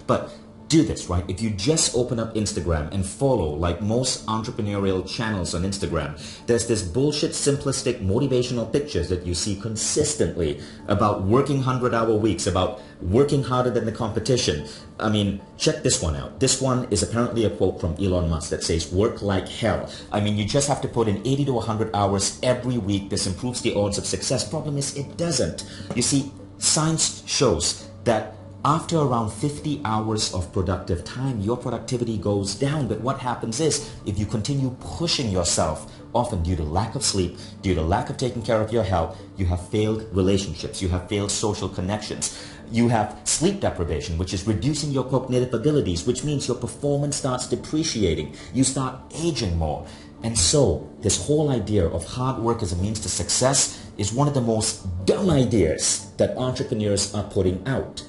But do this, right? If you just open up Instagram and follow, like most entrepreneurial channels on Instagram, there's this bullshit, simplistic, motivational pictures that you see consistently about working 100-hour weeks, about working harder than the competition. I mean, check this one out. This one is apparently a quote from Elon Musk that says, work like hell. I mean, you just have to put in 80 to 100 hours every week. This improves the odds of success. Problem is, it doesn't. You see, science shows that after around 50 hours of productive time, your productivity goes down. But what happens is, if you continue pushing yourself, often due to lack of sleep, due to lack of taking care of your health, you have failed relationships, you have failed social connections, you have sleep deprivation, which is reducing your cognitive abilities, which means your performance starts depreciating, you start aging more. And so, this whole idea of hard work as a means to success is one of the most dumb ideas that entrepreneurs are putting out.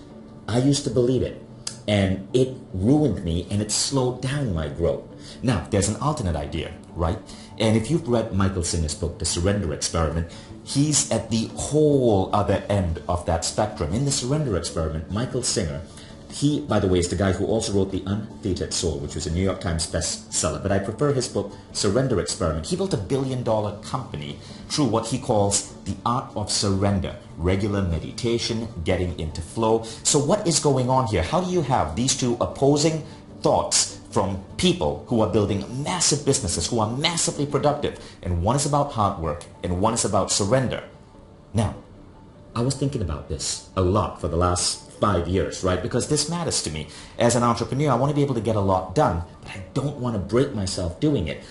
I used to believe it, and it ruined me, and it slowed down my growth. Now, there's an alternate idea, right? And if you've read Michael Singer's book, The Surrender Experiment, he's at the whole other end of that spectrum. In The Surrender Experiment, Michael Singer, he, by the way, is the guy who also wrote The Unfeatured Soul, which was a New York Times bestseller, but I prefer his book, Surrender Experiment. He built a billion-dollar company through what he calls the art of surrender, regular meditation, getting into flow. So what is going on here? How do you have these two opposing thoughts from people who are building massive businesses, who are massively productive, and one is about hard work and one is about surrender? Now, I was thinking about this a lot for the last 5 years, right? Because this matters to me. As an entrepreneur, I want to be able to get a lot done, but I don't want to break myself doing it.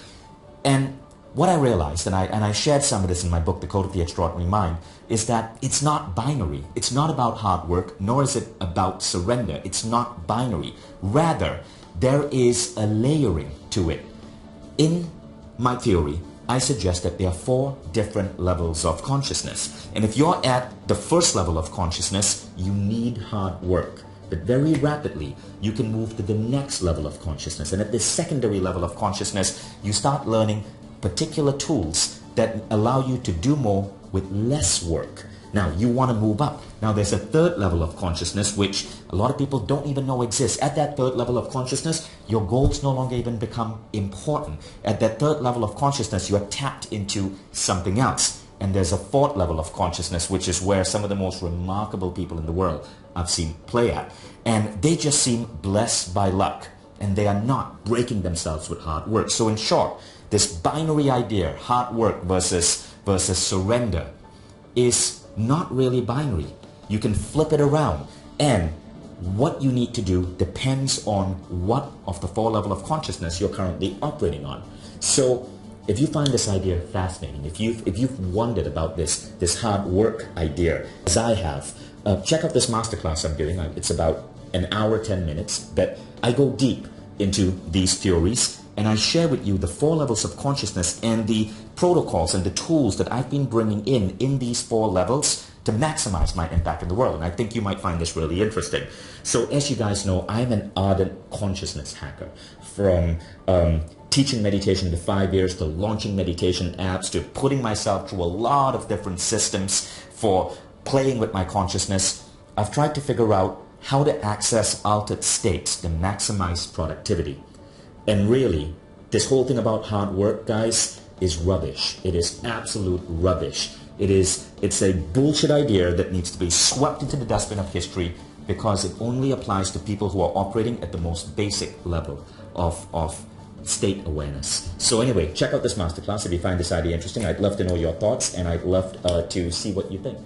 And what I realized, and I shared some of this in my book, The Code of the Extraordinary Mind, is that it's not binary. It's not about hard work, nor is it about surrender. It's not binary. Rather, there is a layering to it. In my theory, I suggest that there are 4 different levels of consciousness. And if you're at the first level of consciousness, you need hard work. But very rapidly, you can move to the next level of consciousness. And at this secondary level of consciousness, you start learning particular tools that allow you to do more with less work. Now, you want to move up. Now, there's a third level of consciousness, which a lot of people don't even know exists. At that third level of consciousness, your goals no longer even become important. At that third level of consciousness, you are tapped into something else. And there's a fourth level of consciousness, which is where some of the most remarkable people in the world I've seen play at. And they just seem blessed by luck. And they are not breaking themselves with hard work. So in short, this binary idea, hard work versus surrender, is not really binary. You can flip it around, and what you need to do depends on what of the 4 levels of consciousness you're currently operating on. So if you find this idea fascinating, if you've wondered about this hard work idea, as I have, check out this masterclass I'm giving. It's about an hour, 10 minutes, but I go deep into these theories, and I share with you the 4 levels of consciousness and the protocols and the tools that I've been bringing in these 4 levels to maximize my impact in the world. And I think you might find this really interesting. So as you guys know, I'm an ardent consciousness hacker. From teaching meditation to 5 years, to launching meditation apps, to putting myself through a lot of different systems for playing with my consciousness, I've tried to figure out how to access altered states to maximize productivity. And really, this whole thing about hard work, guys, is rubbish. It is absolute rubbish. It's a bullshit idea that needs to be swept into the dustbin of history, because it only applies to people who are operating at the most basic level of state awareness. So anyway, check out this masterclass if you find this idea interesting. I'd love to know your thoughts, and I'd love to see what you think.